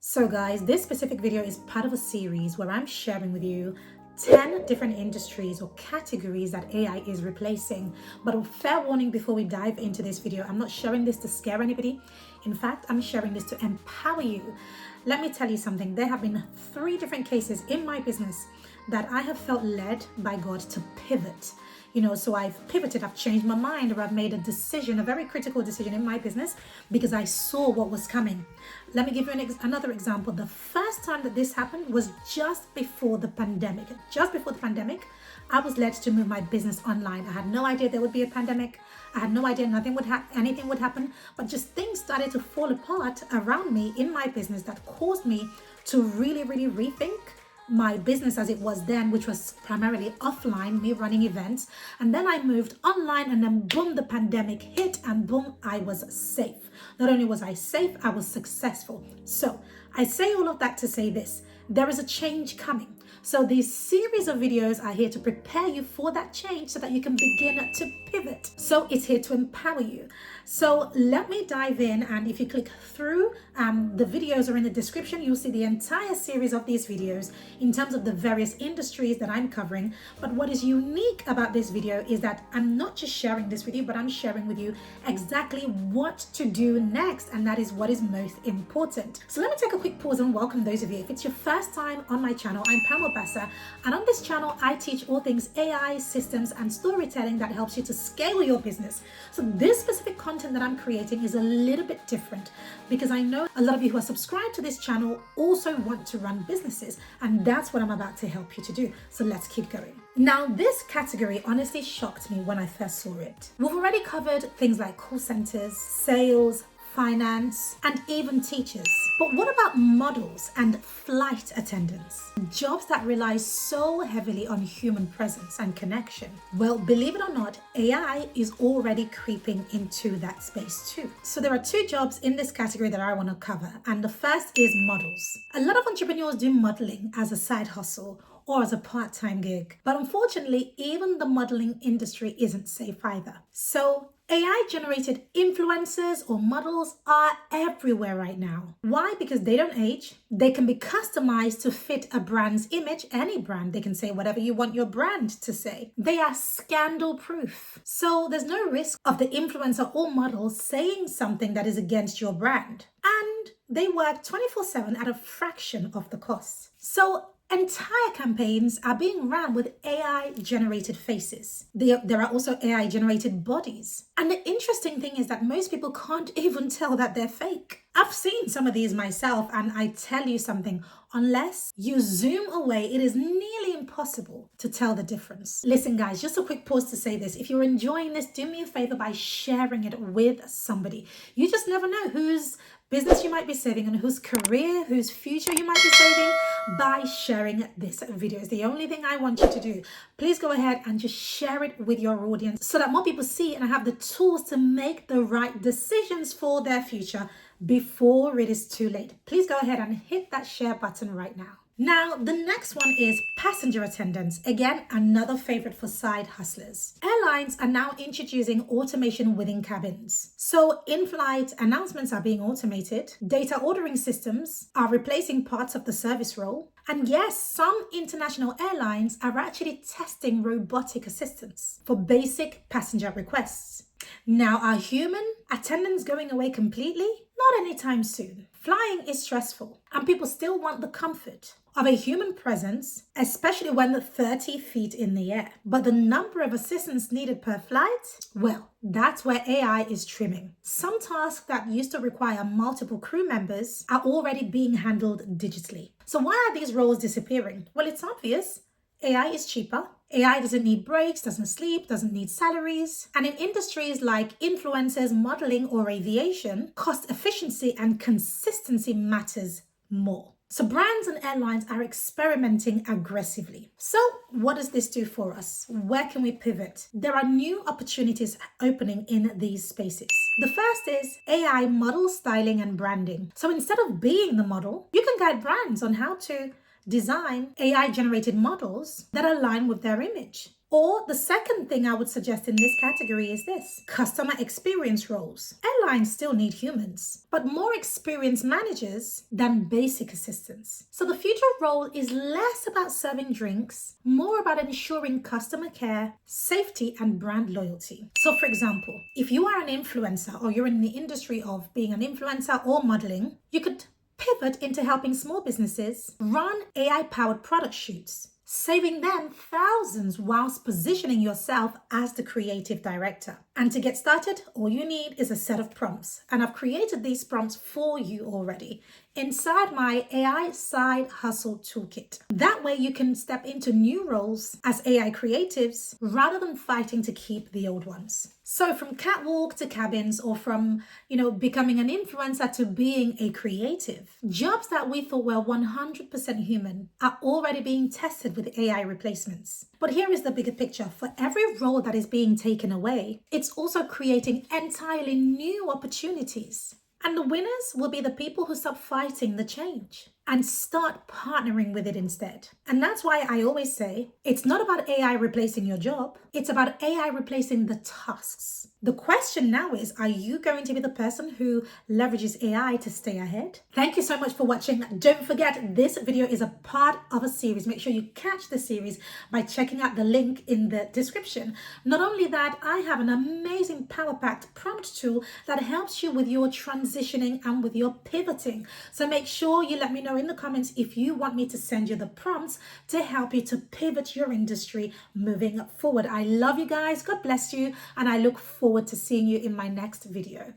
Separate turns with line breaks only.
So guys, this specific video is part of a series where I'm sharing with you 10 different industries or categories that AI is replacing. But a fair warning before we dive into this video, I'm not sharing this to scare anybody. In fact, I'm sharing this to empower you. Let me tell you something. There have been 3 different cases in my business that I have felt led by God to pivot. So I've pivoted, I've changed my mind, or I've made a decision, a very critical decision in my business because I saw what was coming. Let me give you another example. The first time that this happened was just before the pandemic. Just before the pandemic, I was led to move my business online. I had no idea there would be a pandemic. I had no idea anything would happen, but just things started to fall apart around me in my business that caused me to really rethink my business as it was then, which was primarily offline, me running events. And then I moved online, and then boom, the pandemic hit, and boom, I was safe. Not only was I safe, I was successful. So I say all of that to say this: there is a change coming. So these series of videos are here to prepare you for that change so that you can begin to pivot. So it's here to empower you. So let me dive in, and if you click through, the videos are in the description. You'll see the entire series of these videos in terms of the various industries that I'm covering. But what is unique about this video is that I'm not just sharing this with you, but I'm sharing with you exactly what to do next, and that is what is most important. So let me take a quick pause and welcome those of you. If it's your first time on my channel, I'm Pam, and on this channel I teach all things AI, systems, and storytelling that helps you to scale your business. So this specific content that I'm creating is a little bit different because I know a lot of you who are subscribed to this channel also want to run businesses, and that's what I'm about to help you to do. So let's keep going. Now, this category honestly shocked me when I first saw it. We've already covered things like call centers, sales, finance, and even teachers. But what about models and flight attendants? Jobs that rely so heavily on human presence and connection. Well, believe it or not, AI is already creeping into that space too. So there are 2 jobs in this category that I want to cover, and the first is models. A lot of entrepreneurs do modeling as a side hustle or as a part-time gig. But unfortunately, even the modeling industry isn't safe either. So AI-generated influencers or models are everywhere right now. Why? Because they don't age. They can be customized to fit a brand's image, any brand. They can say whatever you want your brand to say. They are scandal-proof. So there's no risk of the influencer or model saying something that is against your brand. And they work 24/7 at a fraction of the cost. So entire campaigns are being run with AI-generated faces. There are also AI-generated bodies. And the interesting thing is that most people can't even tell that they're fake. I've seen some of these myself, and I tell you something, unless you zoom away, it is nearly impossible to tell the difference. Listen guys, just a quick pause to say this. If you're enjoying this, do me a favor by sharing it with somebody. You just never know whose business you might be saving and whose career, whose future you might be saving by sharing this video. It's the only thing I want you to do. Please go ahead and just share it with your audience so that more people see and have the tools to make the right decisions for their future before it is too late. Please go ahead and hit that share button right now. Now, the next one is passenger attendants. Again, another favorite for side hustlers. Airlines are now introducing automation within cabins. So in-flight announcements are being automated. Data ordering systems are replacing parts of the service role. And yes, some international airlines are actually testing robotic assistants for basic passenger requests. Now, are human attendants going away completely? Not anytime soon. Flying is stressful, and people still want the comfort of a human presence, especially when they're 30 feet in the air. But the number of assistants needed per flight, well, that's where AI is trimming. Some tasks that used to require multiple crew members are already being handled digitally. So why are these roles disappearing? Well, it's obvious. AI is cheaper. AI doesn't need breaks, doesn't sleep, doesn't need salaries. And in industries like influencers, modeling, or aviation, cost efficiency and consistency matters more. So brands and airlines are experimenting aggressively. So what does this do for us? Where can we pivot? There are new opportunities opening in these spaces. The first is AI model styling and branding. So instead of being the model, you can guide brands on how to design AI-generated models that align with their image. Or the second thing I would suggest in this category is this: customer experience roles. Airlines still need humans, but more experienced managers than basic assistants. So the future role is less about serving drinks, more about ensuring customer care, safety, and brand loyalty. So for example, if you are an influencer or you're in the industry of being an influencer or modeling, you could pivot into helping small businesses run AI-powered product shoots, saving them thousands whilst positioning yourself as the creative director. And to get started, all you need is a set of prompts. And I've created these prompts for you already inside my AI Side Hustle Toolkit. That way you can step into new roles as AI creatives rather than fighting to keep the old ones. So from catwalk to cabins, or from, becoming an influencer to being a creative, jobs that we thought were 100% human are already being tested with AI replacements. But here is the bigger picture. For every role that is being taken away, it's also creating entirely new opportunities. And the winners will be the people who stop fighting the change and start partnering with it instead. And that's why I always say it's not about AI replacing your job, it's about AI replacing the tasks. The question now is, are you going to be the person who leverages AI to stay ahead? Thank you so much for watching. Don't forget, this video is a part of a series. Make sure you catch the series by checking out the link in the description. Not only that, I have an amazing power-packed prompt tool that helps you with your transitioning and with your pivoting. So make sure you let me know in the comments if you want me to send you the prompts to help you to pivot your industry moving forward. I love you guys. God bless you. And I look forward to seeing you in my next video.